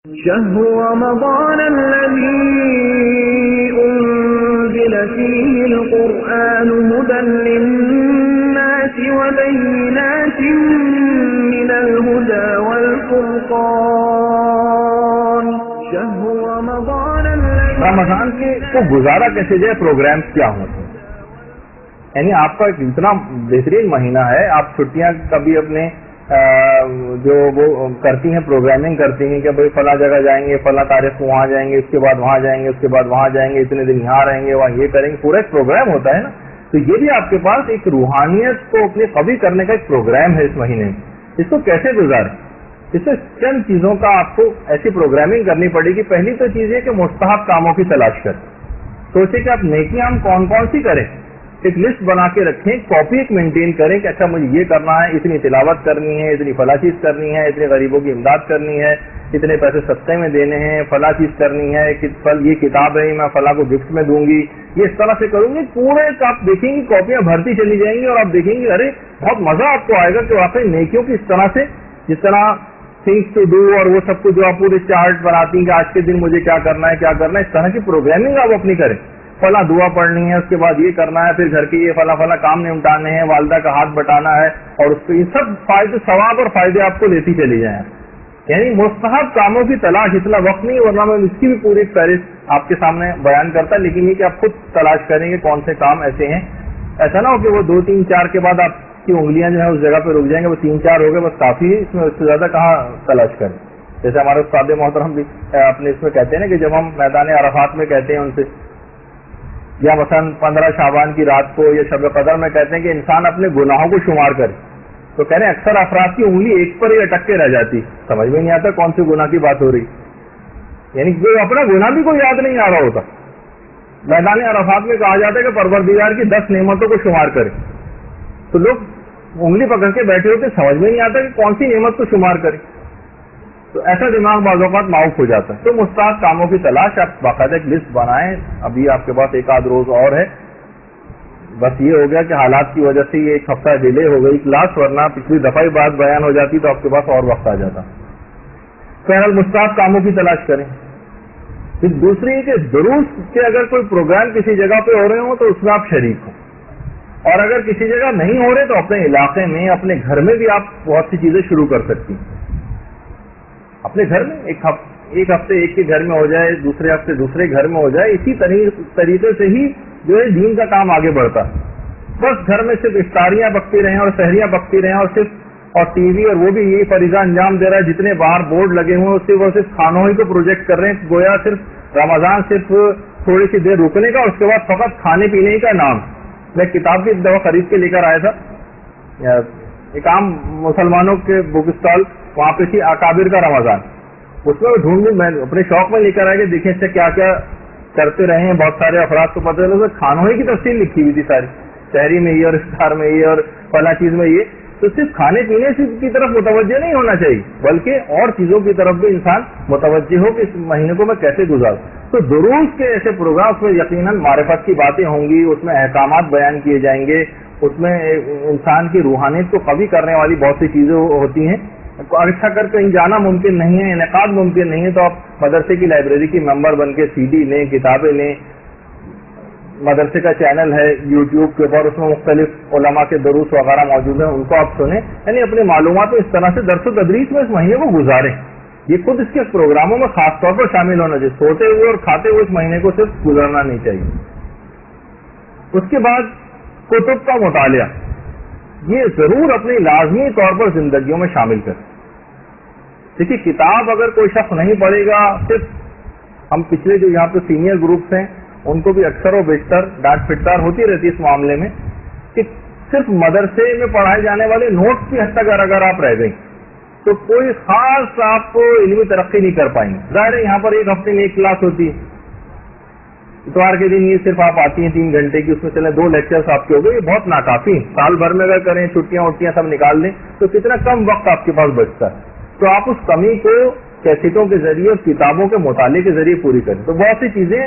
شهر رمضان الذي أنزل فيه القرآن هدى للناس وبينات من الهدى والفرقان شهر رمضان رمضان کے کو گزارا کیسے جائے، پروگرامز کیا ہوتے ہیں؟ یعنی آپ کا اتنا بہترین مہینہ ہے، آپ چھٹیاں کبھی اپنے جو وہ کرتی ہیں، پروگرامنگ کرتی ہیں کہ بھائی فلاں جگہ جائیں گے، فلاں تاریخ کو وہاں جائیں گے، اس کے بعد وہاں جائیں گے، اس کے بعد وہاں جائیں گے، اتنے دن یہاں رہیں گے، وہاں یہ کریں گے، پورا ایک پروگرام ہوتا ہے نا. تو یہ بھی آپ کے پاس ایک روحانیت کو اپنی قوی کرنے کا ایک پروگرام ہے اس مہینے میں. اس کو کیسے گزاریں؟ اس سے چند چیزوں کا آپ کو ایسی پروگرامنگ کرنی پڑے گی. پہلی تو چیز یہ کہ مستحب کاموں کی تلاش کریں. سوچیں کہ آپ نیکیاں ہم کون کون سی کریں، ایک لسٹ بنا کے رکھیں، کاپی ایک مینٹین کریں کہ اچھا مجھے یہ کرنا ہے، اتنی تلاوت کرنی ہے، اتنی فلاں چیز کرنی ہے، اتنے غریبوں کی امداد کرنی ہے، اتنے پیسے صدقے میں دینے ہیں، فلاں چیز کرنی ہے، یہ کتاب ہے میں فلاں کو گفٹ میں دوں گی، یہ اس طرح سے کروں گی. پورے آپ دیکھیں گے کاپیاں بھرتی چلی جائیں گی اور آپ دیکھیں گے ارے بہت مزہ آپ کو آئے گا کہ واقعی نیکیوں کی اس طرح سے، جس طرح تھنگس ٹو ڈو اور وہ سب کچھ جو آپ پورے چارٹ بناتی ہیں کہ آج کے دن مجھے کیا کرنا ہے کیا کرنا ہے، اس طرح کی پروگرامنگ آپ اپنی کریں. فلاں دعا پڑھنی ہے، اس کے بعد یہ کرنا ہے، پھر گھر کے یہ فلاں فلاں کام نمٹانے ہیں، والدہ کا ہاتھ بٹانا ہے، اور اس کو یہ سب فائدے ثواب اور فائدے آپ کو لیتی چلی جائیں. یعنی مستحب کاموں کی تلاش، اتنا وقت نہیں ورنہ میں اس کی بھی پوری فہرست آپ کے سامنے بیان کرتا، لیکن یہ کہ آپ خود تلاش کریں گے کون سے کام ایسے ہیں. ایسا نہ ہو کہ وہ 2 3 4 کے بعد آپ کی انگلیاں جو ہیں اس جگہ پہ رک جائیں گے، وہ 3 4 ہو گئے بس کافی ہے، اس میں اس سے زیادہ کہاں تلاش کریں. جیسے ہمارے استاد محترم بھی اپنے اس میں کہتے ہیں نا کہ جب ہم میدان عرفات میں کہتے ہیں ان سے، یا مثلا 15 شعبان کی رات کو یا شب قدر میں کہتے ہیں کہ انسان اپنے گناہوں کو شمار کرے، تو کہہ رہے ہیں اکثر افراد کی انگلی ایک پر ہی اٹک کے رہ جاتی، سمجھ میں نہیں آتا کون سے گناہ کی بات ہو رہی. یعنی کوئی اپنا گناہ بھی کوئی یاد نہیں آ رہا ہوتا. میدان عرفات میں کہا جاتا ہے کہ پروردگار کی 10 نعمتوں کو شمار کرے، تو لوگ انگلی پکڑ کے بیٹھے ہوتے، سمجھ میں نہیں آتا کہ کون سی نعمت کو شمار کرے. تو ایسا دماغ بعض اوقات معاف ہو جاتا ہے. تو مستحب کاموں کی تلاش، آپ باقاعدہ ایک لسٹ بنائیں. ابھی آپ کے پاس 1 آدھ روز اور ہے، بس یہ ہو گیا کہ حالات کی وجہ سے یہ 1 ہفتہ ڈیلے ہو گئی کلاس، ورنہ پچھلی دفعہ ہی بات بیان ہو جاتی تو آپ کے پاس اور وقت آ جاتا. بہرحال مستحب کاموں کی تلاش کریں. پھر دوسری کہ دروس کے اگر کوئی پروگرام کسی جگہ پہ ہو رہے ہوں تو اس میں آپ شریک ہوں، اور اگر کسی جگہ نہیں ہو رہے تو اپنے علاقے میں اپنے گھر میں بھی آپ بہت سی چیزیں شروع کر سکتی ہیں. اپنے گھر میں ایک ہفتے ایک کے گھر میں ہو جائے، دوسرے ہفتے دوسرے گھر میں ہو جائے. اسی طریقے سے ہی جو ہے دین کا کام آگے بڑھتا. بس گھر میں صرف افطاریاں پکتی رہیں اور سحریاں پکتی رہیں، اور ٹی وی اور وہ بھی یہی فریضہ انجام دے رہا ہے. جتنے باہر بورڈ لگے ہوئے ہیں وہ صرف کھانوں ہی کو پروجیکٹ کر رہے ہیں، گویا صرف رمضان صرف تھوڑی سی دیر رکنے کا اور اس کے بعد فقط کھانے پینے کا نام. میں کتاب کی ایک دفعہ خرید کے لے کر آیا تھا، ایک عام مسلمانوں کے بک اسٹال وہاں پہ تھی، اکابر کا رمضان. اس میں ڈھونڈوں میں اپنے شوق میں لے کر آیا کہ دیکھیں اس سے کیا کیا کرتے رہے ہیں. بہت سارے افراد کو پتہ ہے کھانوں ہی کی تفصیل لکھی ہوئی تھی ساری، شہری میں یہ اور افطار میں یہ اور فلاں چیز میں یہ. تو صرف کھانے پینے کی طرف متوجہ نہیں ہونا چاہیے، بلکہ اور چیزوں کی طرف بھی انسان متوجہ ہو کہ اس مہینے کو میں کیسے گزاروں. تو دروس کے ایسے پروگرام میں یقیناً معرفت کی باتیں ہوں گی، اس میں احکامات بیان کیے جائیں گے، اس میں انسان کی روحانیت کو قوی کرنے والی بہت سی چیزیں ہوتی ہیں. اچھا کر کہیں جانا ممکن نہیں ہے، انعقاد ممکن نہیں ہے، تو آپ مدرسے کی لائبریری کی ممبر بن کے CD لیں، کتابیں لیں. مدرسے کا چینل ہے یوٹیوب کے اوپر، اس میں مختلف علماء کے دروس وغیرہ موجود ہیں، ان کو آپ سنیں. یعنی اپنی معلومات میں اس طرح سے درس و تدریس میں اس مہینے کو گزاریں. یہ خود اس کے پروگراموں میں خاص طور پر شامل ہونا چاہیے. سوتے ہوئے اور کھاتے ہوئے اس مہینے کو صرف گزارنا نہیں چاہیے. اس کے بعد کتب کا مطالعہ یہ ضرور اپنی لازمی طور پر زندگیوں میں شامل کریں. دیکھیے کتاب اگر کوئی شخص نہیں پڑھے گا، صرف ہم پچھلے جو یہاں پہ سینئر گروپس ہیں ان کو بھی اکثر و بیشتر ڈانٹ پھٹکار ہوتی رہتی ہے اس معاملے میں کہ صرف مدرسے میں پڑھائے جانے والے نوٹس کی حد تک اگر آپ رہ گئیں تو کوئی خاص آپ کو علمی ترقی نہیں کر پائیں گے. ظاہر ہے یہاں پر ایک ہفتے میں 1 کلاس ہوتی ہے، اتوار کے دن یہ صرف آپ آتی ہیں 3 گھنٹے کی، اس میں چلے 2 لیکچرز آپ کے ہو گئے، یہ بہت ناکافی ہیں. سال بھر میں اگر کریں، چھٹیاں وٹیاں سب نکال لیں تو کتنا کم وقت آپ کے پاس بچتا ہے. تو آپ اس کمی کو کیسٹوں کے ذریعے اور کتابوں کے مطالعے کے ذریعے پوری کریں. تو بہت سی چیزیں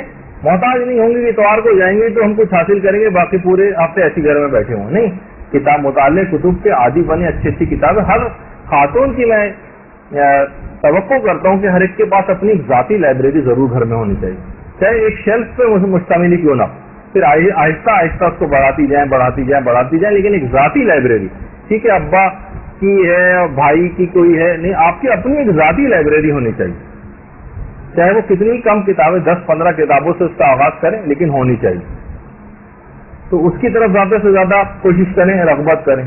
محتاج نہیں ہوں گی کہ اتوار کو جائیں گے تو ہم کچھ حاصل کریں گے باقی پورے ہفتے ایسی گھر میں بیٹھے ہوں. نہیں، کتاب مطالعے کتب کے عادی بنے، اچھی اچھی کتابیں. ہر خاتون کی میں توقع کرتا ہوں کہ ہر ایک کے پاس اپنی ایک ذاتی لائبریری ضرور گھر میں ہونی چاہیے، چاہے ایک شیلف پہ مشتمل ہی کیوں نہ، پھر آہستہ آہستہ اس کو بڑھاتی جائیں، لیکن ایک ذاتی لائبریری، ٹھیک ہے ابا کی ہے بھائی کی کوئی ہے نہیں، آپ کی اپنی ایک ذاتی لائبریری ہونی چاہیے، چاہے وہ کتنی کم کتابیں 10-15 کتابوں سے اس کا آغاز کریں لیکن ہونی چاہیے، تو اس کی طرف زیادہ سے زیادہ کوشش کریں، رغبت کریں۔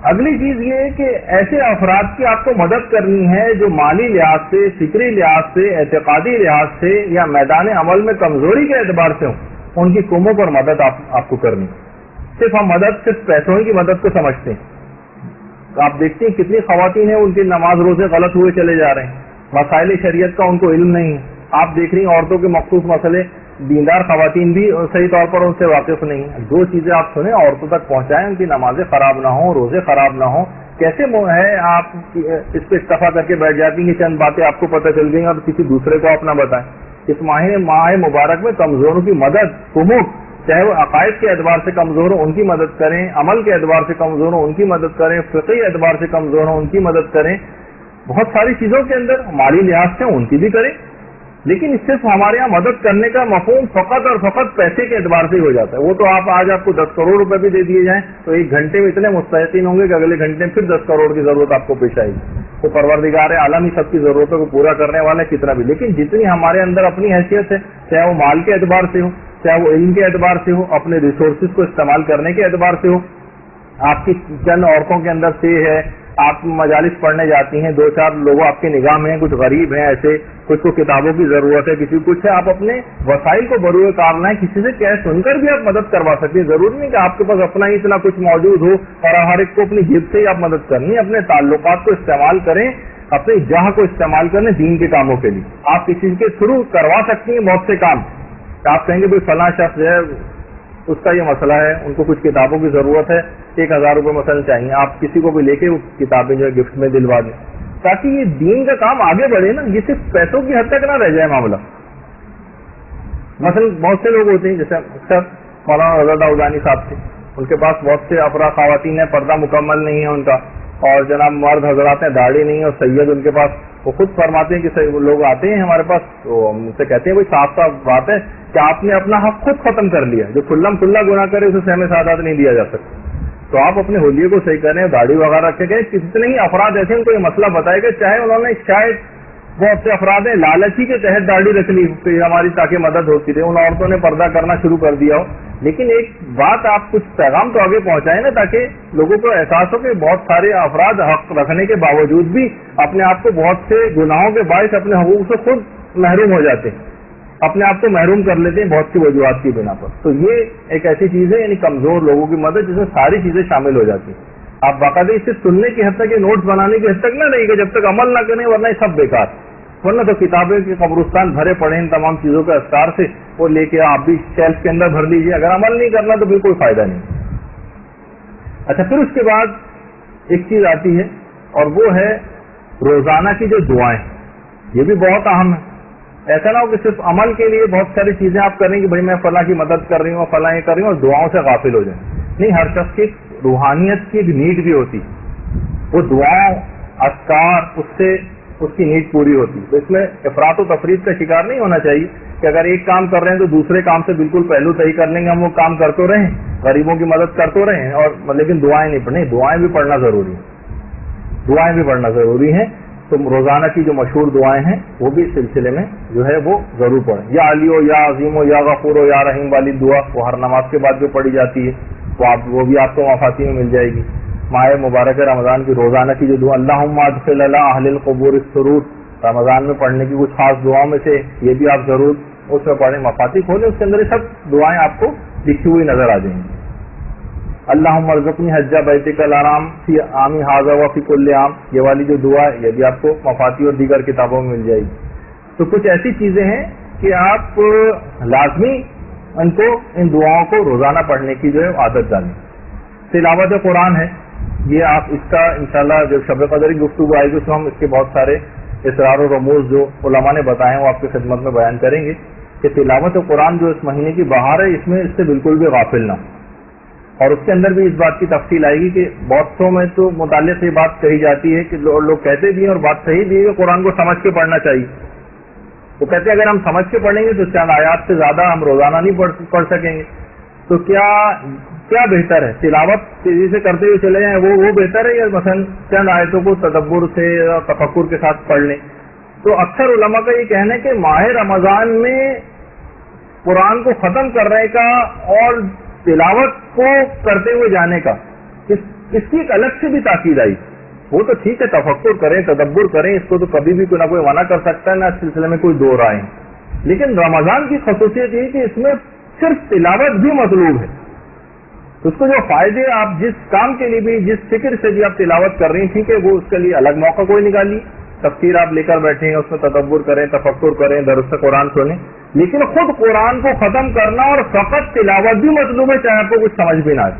اگلی چیز یہ ہے کہ ایسے افراد کی آپ کو مدد کرنی ہے جو مالی لحاظ سے، فکری لحاظ سے، اعتقادی لحاظ سے یا میدان عمل میں کمزوری کے اعتبار سے ہوں، ان کی قوموں پر مدد آپ کو کرنی۔ صرف ہم مدد صرف پیسوں کی مدد کو سمجھتے ہیں، آپ دیکھتے ہیں کتنی خواتین ہیں ان کے نماز روزے غلط ہوئے چلے جا رہے ہیں، مسائل شریعت کا ان کو علم نہیں ہے، آپ دیکھ رہی ہیں عورتوں کے مخصوص مسئلے دیندار خواتین بھی صحیح طور پر ان سے واقف نہیں ہیں، جو چیزیں آپ سنیں عورتوں تک پہنچائیں، ان کی نمازیں خراب نہ ہوں، روزے خراب نہ ہوں، کیسے ہے آپ اس پہ اکتفا کر کے بیٹھ جاتی ہیں، چند باتیں آپ کو پتہ چل گئی اور کسی دوسرے کو آپ نہ بتائیں۔ اس ماہ مبارک میں کمزوروں کی مدد، کمک، چاہے وہ عقائد کے اعتبار سے کمزور ہوں ان کی مدد کریں، عمل کے اعتبار سے کمزور ہوں ان کی مدد کریں، فقہی اعتبار سے کمزور ہوں ان کی مدد کریں، بہت ساری چیزوں کے اندر مالی لحاظ سے ان کی بھی کریں، لیکن اس صرف ہمارے یہاں مدد کرنے کا مفہوم فقط اور فقط پیسے کے اعتبار سے ہی ہو جاتا ہے۔ وہ تو آج آپ کو 10 کروڑ روپے بھی دے دیے جائیں تو ایک گھنٹے میں اتنے مستحقین ہوں گے کہ اگلے گھنٹے میں پھر 10 کروڑ کی ضرورت آپ کو پیش آئے گی۔ تو پروردگار عالم ہی سب کی ضرورتوں کو پورا کرنے والا ہے کتنا بھی، لیکن جتنی ہمارے اندر اپنی حیثیت ہے، چاہے وہ مال کے اعتبار سے ہو، چاہے وہ علم کے اعتبار سے ہو، اپنے ریسورسز کو استعمال کرنے کے اعتبار سے ہو، آپ کی چند عورتوں کے اندر سے ہے، آپ مجالس پڑھنے جاتی ہیں، 2-4 لوگ آپ کے نگاہ میں ہیں، کچھ غریب ہیں ایسے، کچھ کو کتابوں کی ضرورت ہے، کسی کچھ ہے، آپ اپنے وسائل کو بروئے کار لائیں، کسی سے کیش سن کر بھی آپ مدد کروا سکتے ہیں، ضروری نہیں کہ آپ کے پاس اپنا ہی اتنا کچھ موجود ہو اور ہر ایک کو اپنی جیب سے ہی آپ مدد کرنی ہے، اپنے تعلقات کو استعمال کریں، اپنے جہاں کو استعمال کریں دین کے کاموں کے لیے، آپ کسی کے تھرو کروا سکتی ہیں بہت سے کام، آپ کہیں گے بھائی فلاں شخص ہے اس کا یہ مسئلہ ہے، ان کو کچھ کتابوں کی ضرورت ہے، 1000 روپے مثلا چاہیے، آپ کسی کو بھی لے کے وہ کتابیں جو ہے گفٹ میں دلوا دیں، تاکہ یہ دین کا کام آگے بڑھے نا، یہ صرف پیسوں کی حد تک نہ رہ جائے معاملہ۔ مثلا بہت سے لوگ ہوتے ہیں جیسے اکثر مولانا رضا داؤدانی صاحب تھے، ان کے پاس بہت سے افراد خواتین ہیں، پردہ مکمل نہیں ہے ان کا، اور جناب مرد حضرات ہیں داڑھی نہیں ہے، اور سید ان کے پاس، وہ خود فرماتے ہیں کہ لوگ آتے ہیں ہمارے پاس تو ہم سے کہتے ہیں بھائی صاف صاف بات ہے کہ آپ نے اپنا حق خود ختم کر لیا، جو کھلم کھلا گناہ کرے اسے سہم سعادت نہیں دیا جا سکتا، تو آپ اپنے حلیے کو صحیح کریں، داڑھی وغیرہ رکھے گئے، کتنے ہی افراد ایسے ان کو یہ مسئلہ بتائے گا، چاہے انہوں نے شاید بہت سے افراد ہیں لالچی کے تحت داڑھی رکھ لی کہ ہماری تاکہ مدد ہوتی رہے، ان عورتوں نے پردہ کرنا شروع کر دیا ہو، لیکن ایک بات آپ کچھ پیغام تو آگے پہنچائیں نا، تاکہ لوگوں کو احساس ہو کہ بہت سارے افراد حق رکھنے کے باوجود بھی اپنے آپ کو بہت سے گناہوں کے باعث اپنے حقوق سے خود محروم ہو جاتے ہیں، اپنے آپ کو محروم کر لیتے ہیں بہت سی وجوہات کی بنا پر۔ تو یہ ایک ایسی چیز ہے، یعنی کمزور لوگوں کی مدد جس میں ساری چیزیں شامل ہو جاتی ہیں۔ آپ باقاعدہ اسے سننے کی حد تک، یہ نوٹس بنانے کی حد تک نہ رہے گا جب تک عمل نہ کریں، ورنہ یہ سب بیکار، ورنہ تو کتابیں کے قبرستان بھرے پڑے ان تمام چیزوں کے اذکار سے، وہ لے کے آپ بھی شیلف کے اندر بھر لیجیے، اگر عمل نہیں کرنا تو بالکل فائدہ نہیں۔ اچھا، پھر اس کے بعد ایک چیز آتی ہے اور وہ ہے روزانہ کی جو دعائیں، یہ بھی بہت اہم ہے۔ ایسا نہ ہو کہ صرف عمل کے لیے بہت ساری چیزیں آپ کریں کہ بھائی میں فلاں کی مدد کر رہی ہوں، فلاں یہ کر رہی ہوں، اور دعاؤں سے غافل ہو جائیں۔ نہیں، ہر شخص کی روحانیت کی ایک نیڈ بھی ہوتی، وہ دعاؤں اذکار اس کی نیڈ پوری ہوتی، تو اس میں افراط و تفریط کا شکار نہیں ہونا چاہیے کہ اگر ایک کام کر رہے ہیں تو دوسرے کام سے بالکل پہلو صحیح کر لیں گے، ہم وہ کام کرتے رہیں، غریبوں کی مدد کرتے رہیں، اور لیکن دعائیں نہیں پڑھیں، دعائیں بھی پڑھنا ضروری ہے، دعائیں بھی پڑھنا ضروری ہے۔ تو روزانہ کی جو مشہور دعائیں ہیں وہ بھی اس سلسلے میں جو ہے وہ ضرور پڑھیں، یا علی ہو، یا عظیم ہو، یا غفور ہو، یا رحیم والی دعا، وہ ہر نماز کے بعد جو پڑھی جاتی ہے وہ بھی آپ کو مفاتی میں مل جائے گی۔ ماہ مبارک رمضان کی روزانہ کی جو دعا، اللہم ادخل علی اہل القبور السرور، رمضان میں پڑھنے کی کچھ خاص دعاؤں میں سے یہ بھی آپ ضرور اس میں پڑھیں، مفاتی کھولیں، اس کے اندر یہ سب دعائیں آپ کو لکھی ہوئی نظر آ جائیں گی۔ اللہم ارزقنی حج بیتک الحرام فی عامی ھذا وفی کل عام، یہ والی جو دعا ہے یہ بھی آپ کو مفاتی اور دیگر کتابوں میں مل جائے گی۔ تو کچھ ایسی چیزیں ہیں کہ آپ لازمی ان دعاؤں کو روزانہ پڑھنے کی جو ہے عادت ڈالیں۔ تلاوت قرآن ہے، یہ آپ اس کا انشاءاللہ جب شب قدر کی گفتگو آئے گی تو ہم اس کے بہت سارے اسرار و رموز جو علماء نے بتائے ہیں وہ آپ کی خدمت میں بیان کریں گے کہ تلاوت قرآن جو اس مہینے کی بہار ہے، اس میں اس سے بالکل بھی غافل نہ ہو۔ اور اس کے اندر بھی اس بات کی تفصیل آئے گی کہ بہت سو میں تو متعلق یہ بات کہی جاتی ہے کہ لوگ کہتے بھی ہیں اور بات صحیح بھی ہے کہ قرآن کو سمجھ کے پڑھنا چاہیے. وہ کہتے ہیں اگر ہم سمجھ کے پڑھیں گے تو چند آیات سے زیادہ ہم روزانہ نہیں پڑھ سکیں گے. تو کیا بہتر ہے؟ تلاوت تیزی سے کرتے ہوئے چلے جائیں وہ بہتر ہے، یا مثلا چند آیتوں کو تدبر سے یا تفکر کے ساتھ پڑھ لیں؟ تو اکثر علماء کا یہ کہنا ہے کہ ماہ رمضان میں قرآن کو ختم کرنے کا اور تلاوت کو کرتے ہوئے جانے کا اس کی ایک الگ سے بھی تاکید آئی. وہ تو ٹھیک ہے، تفکر کریں، تدبر کریں، اس کو تو کبھی بھی کوئی نہ کوئی منع کر سکتا ہے، نہ اس سلسلے میں کوئی دو رائے. لیکن رمضان کی خصوصیت یہ کہ اس میں صرف تلاوت بھی مطلوب ہے. اس کو جو فائدے آپ جس کام کے لیے بھی، جس فکر سے بھی آپ تلاوت کر رہی ہیں، ٹھیک ہے، وہ اس کے لیے الگ موقع کوئی نکالیے، تفسیر آپ لے کر بیٹھیں، اس میں تدبر کریں، تفکر کریں، درس قرآن سنیں. لیکن خود قرآن کو ختم کرنا اور فقط تلاوت بھی مطلوب ہے، چاہے آپ کو کچھ سمجھ بھی نہ آئے.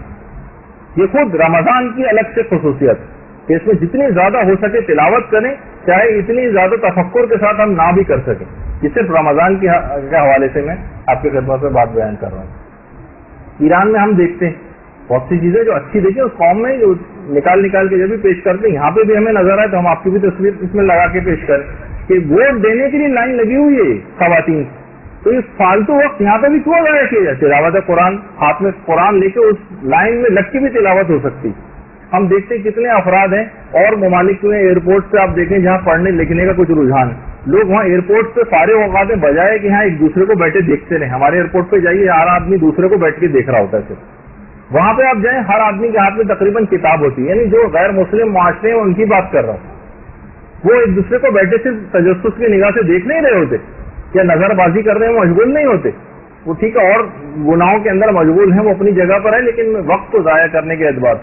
یہ خود رمضان کی الگ سے خصوصیت کہ اس میں جتنی زیادہ ہو سکے تلاوت کریں، چاہے اتنی زیادہ تفکر کے ساتھ ہم نہ بھی کر سکیں. یہ صرف رمضان کے حوالے سے میں آپ کی خدمت میں بات بیان کر رہا ہوں. ایران میں ہم دیکھتے ہیں بہت سی چیزیں جو اچھی دیکھیں اس قوم میں جو نکال کے جب بھی پیش کرتے ہیں، یہاں پہ بھی ہمیں نظر آئے تو ہم آپ کی بھی تصویر اس میں لگا کے پیش کریں کہ ووٹ دینے کے لیے لائن لگی ہوئی ہے خواتین. تو یہ فالتو وقت یہاں پہ بھی کیوں ضائع کیا جائے؟ تلاوت قرآن، ہاتھ میں قرآن لے کے اس لائن میں لگ کے بھی تلاوت ہو سکتی. ہم دیکھتے ہیں کتنے افراد ہیں اور ممالک میں ایئرپورٹ پہ آپ دیکھیں جہاں پڑھنے لکھنے کا کچھ رجحان ہے، لوگ وہاں ایئرپورٹ پہ فارغ اوقات میں بجائے کہ یہاں ایک دوسرے کو بیٹھے دیکھتے رہیں. ہمارے ایئرپورٹ پہ جائیے، ہر آدمی دوسرے کو بیٹھ کے دیکھ رہا ہوتا ہے. صرف وہاں پہ آپ جائیں، ہر آدمی کے ہاتھ میں تقریباً کتاب ہوتی ہے. یعنی جو غیر مسلم معاشرے ہیں ان کی بات کر رہا ہوں، وہ ایک دوسرے کو بیٹھے صرف تجسس کی نگاہ سے دیکھ نہیں رہے ہوتے یا نظر بازی کرنے میں مشغول نہیں ہوتے. وہ ٹھیک ہے اور گناہوں کے اندر مشغول ہیں، وہ اپنی جگہ پر ہے، لیکن وقت کو ضائع کرنے کے اعتبار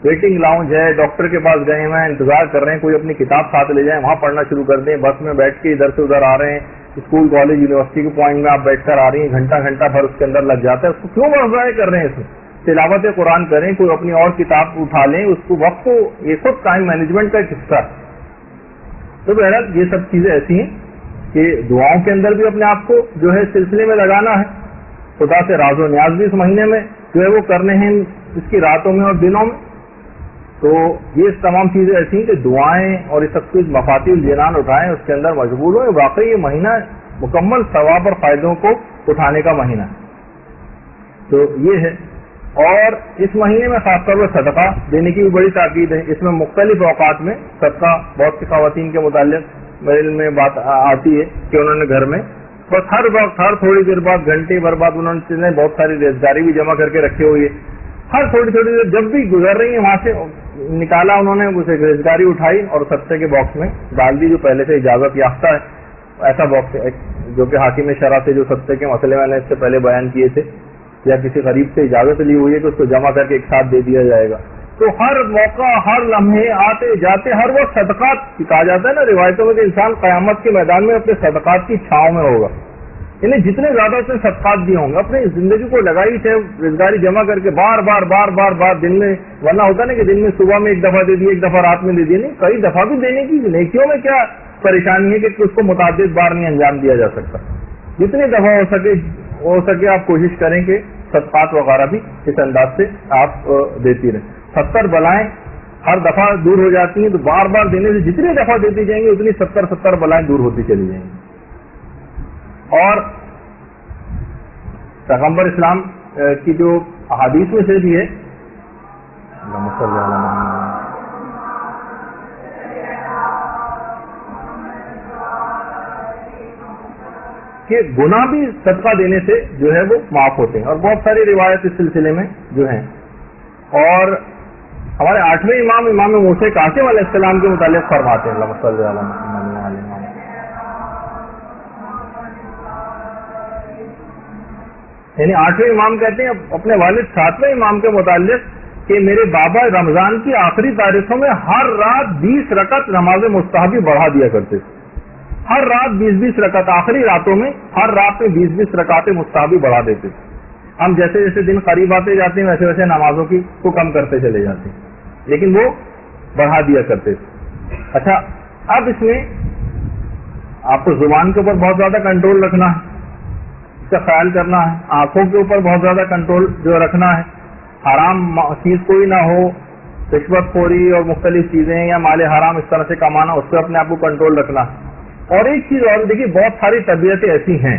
ویٹنگ لاؤنج ہے، ڈاکٹر کے پاس گئے ہیں، انتظار کر رہے ہیں، کوئی اپنی کتاب ساتھ لے جائیں، وہاں پڑھنا شروع کر دیں. بس میں بیٹھ کے ادھر سے ادھر آ رہے ہیں، اسکول کالج یونیورسٹی کے پوائنٹ میں آپ بیٹھ کر آ رہی ہیں، گھنٹہ بھر اس کے اندر لگ جاتا ہے. اس کو کیوں ضائع کر رہے ہیں؟ اس میں تلاوت قرآن کریں، کوئی اپنی اور کتاب اٹھا لیں، اس کو وقت کو یہ خود ٹائم مینجمنٹ کا ایک حصہ ہے. تو بہرحال یہ سب چیزیں ایسی ہیں کہ دعاؤں کے اندر بھی اپنے آپ کو جو ہے سلسلے میں لگانا ہے. خدا سے راز و نیاز بھی اس مہینے میں جو ہے وہ کرنے ہیں، اس کی راتوں میں اور دنوں میں. تو یہ تمام چیزیں ایسی ہیں کہ دعائیں اور یہ سب کچھ مفاتیح الجنان اٹھائیں، اس کے اندر مشغول ہوں. واقعی یہ مہینہ مکمل ثواب اور فائدوں کو اٹھانے کا مہینہ ہے. تو یہ ہے. اور اس مہینے میں خاص طور پر صدقہ دینے کی بھی بڑی تاکید ہے. اس میں مختلف اوقات میں صدقہ، بہت سی خواتین کے متعلق میرے علم میں بات آتی ہے کہ انہوں نے گھر میں بس ہر وقت، ہر تھوڑی دیر بعد، گھنٹے بھر بعد انہوں نے بہت ساری ریزگاری بھی جمع کر کے رکھے ہوئی ہے. ہر تھوڑی دیر جب بھی گزر رہی ہیں وہاں سے نکالا انہوں نے، اسے ریزگاری اٹھائی اور صدقے کے باکس میں ڈال دی، جو پہلے سے اجازت یافتہ ہے. ایسا باکس ہے جو کہ حاکم شرع سے جو صدقے کے مسئلے میں نے اس سے پہلے بیان کیے تھے، یا کسی غریب سے اجازت لی ہوئی ہے کہ اس کو جمع کر کے ایک ساتھ دے دیا جائے گا. تو ہر موقع، ہر لمحے، آتے جاتے ہر وقت صدقات کہا جاتا ہے نا روایتوں میں کہ انسان قیامت کے میدان میں اپنے صدقات کی چھاؤں میں ہوگا. یعنی جتنے زیادہ اس نے صدقات دیے ہوں گے، اپنی زندگی کو لگائی سے روزگاری جمع کر کے بار بار دن میں، ورنہ ہوتا نا کہ دن میں صبح میں ایک دفعہ دے دی، ایک دفعہ رات میں دے دی، نہیں کئی دفعہ بھی دینے کی. نیکیوں میں کیا پریشانی ہے کہ اس کو متعدد بار نہیں انجام دیا جا سکتا. جتنی دفعہ ہو سکے آپ کوشش کریں کہ صدقات وغیرہ بھی اس انداز سے آپ دیتی رہیں. 70 بلائیں ہر دفعہ دور ہو جاتی ہیں، تو بار بار دینے سے جتنی دفعہ دیتی جائیں گی اتنی 70 بلائیں دور ہوتی چلی جائیں گی. اور پیغمبر اسلام کی جو احادیث میں سے بھی ہے کہ گناہ بھی صدقہ دینے سے جو ہے وہ معاف ہوتے ہیں، اور بہت ساری روایت اس سلسلے میں جو ہیں. اور ہمارے 8ویں امام موسیٰ کاظم علیہ السلام کے متعلق فرماتے ہیں، اللہم صلی علی محمد، یعنی 8ویں امام کہتے ہیں اپنے والد 7ویں امام کے متعلق کہ میرے بابا رمضان کی آخری تاریخوں میں ہر رات 20 رکعت نماز مستحبی بڑھا دیا کرتے تھے. ہر رات 20 رکعت، آخری راتوں میں ہر رات میں 20 رکعتیں مستحبی بڑھا دیتے تھے. ہم جیسے جیسے دن قریب آتے جاتے ہیں ویسے ویسے نمازوں کی کو کم کرتے چلے جاتے ہیں، لیکن وہ بڑھا دیا کرتے تھے. اچھا، اب اس میں آپ کو زبان کے اوپر بہت زیادہ کنٹرول رکھنا ہے، اس کا خیال کرنا ہے. آنکھوں کے اوپر بہت زیادہ کنٹرول جو رکھنا ہے، حرام چیز کوئی نہ ہو، رشوت خوری اور مختلف چیزیں یا مال حرام اس طرح سے کمانا، اس پہ اپنے آپ کو کنٹرول رکھنا. اور ایک چیز اور دیکھیے، بہت ساری طبیعتیں ایسی ہیں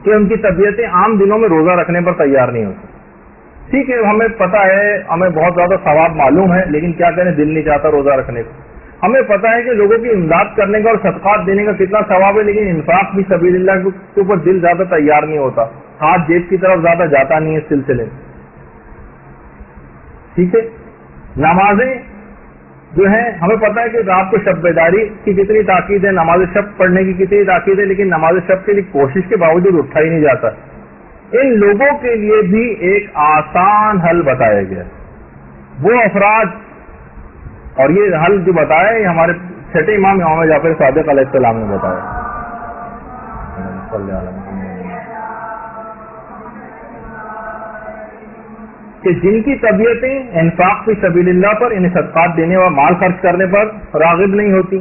کہ ان کی طبیعتیں عام دنوں میں روزہ رکھنے پر تیار نہیں ہوتی. ٹھیک ہے، ہمیں پتا ہے، ہمیں بہت زیادہ ثواب معلوم ہے، لیکن کیا کریں، دل نہیں چاہتا روزہ رکھنے کو. ہمیں پتا ہے کہ لوگوں کی امداد کرنے کا اور صدقات دینے کا کتنا ثواب ہے، لیکن انفاق بھی سبیل اللہ کے اوپر دل زیادہ تیار نہیں ہوتا، ہاتھ جیب کی طرف زیادہ جاتا نہیں ہے اس سلسلے میں. ٹھیک ہے، نمازیں جو ہیں ہمیں پتا ہے کہ رات کو شب بیداری کی کتنی تاکید ہے، نماز شب پڑھنے کی کتنی تاکید ہے، لیکن نماز شب کے لیے کوشش کے باوجود اٹھا ہی نہیں جاتا. ان لوگوں کے لیے بھی ایک آسان حل بتایا گیا. وہ افراد، اور یہ حل جو بتایا یہ ہمارے چھٹے امام جعفر صادق علیہ السلام نے بتایا، کہ جن کی طبیعتیں انفاق فی سبیل اللہ پر، انہیں صدقات دینے اور مال خرچ کرنے پر راغب نہیں ہوتی،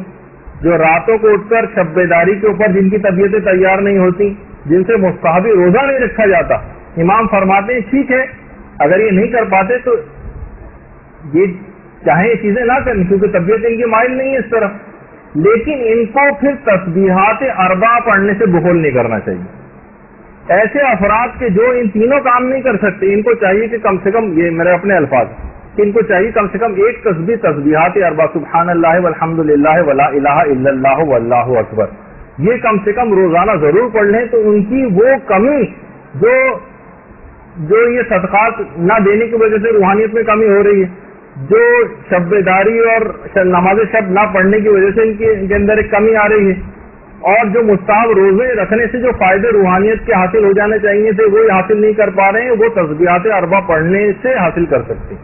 جو راتوں کو اٹھ کر شب بیداری کے اوپر جن کی طبیعتیں تیار نہیں ہوتی، جن سے مستحبی روزہ نہیں رکھا جاتا، امام فرماتے ہیں ٹھیک ہے اگر یہ نہیں کر پاتے تو یہ چاہیں یہ چیزیں نہ کریں کیونکہ طبیعت ان کی مائل نہیں ہے اس طرف، لیکن ان کو پھر تسبیحات اربع پڑھنے سے بخل نہیں کرنا چاہیے. ایسے افراد کے جو ان تینوں کام نہیں کر سکتے، ان کو چاہیے کہ کم سے کم، یہ میرے اپنے الفاظ، کہ ان کو چاہیے کم سے کم ایک تسبیح تسبیحات اربع سبحان اللہ والحمد للہ ولا الہ الا اللہ واللہ اکبر، یہ کم سے کم روزانہ ضرور پڑھ لیں. تو ان کی وہ کمی جو یہ صدقات نہ دینے کی وجہ سے روحانیت میں کمی ہو رہی ہے، جو شب بیداری اور نماز شب نہ پڑھنے کی وجہ سے ان کے اندر ایک کمی آ رہی ہے، اور جو مستحب روزے رکھنے سے جو فائدے روحانیت کے حاصل ہو جانے چاہیے تھے وہ حاصل نہیں کر پا رہے ہیں، وہ تسبیحات اربع پڑھنے سے حاصل کر سکتے ہیں.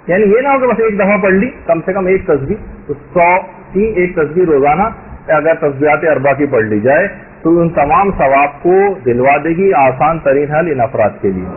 یعنی یہ نہ ہو کہ بس ایک دفعہ پڑھ لی، کم سے کم ایک تسبیح، 100 کی ایک تسبیح روزانہ اگر تسبیحات اربع کی پڑھ لی جائے تو ان تمام ثواب کو دلوا دے گی. آسان ترین حل ان افراد کے لیے.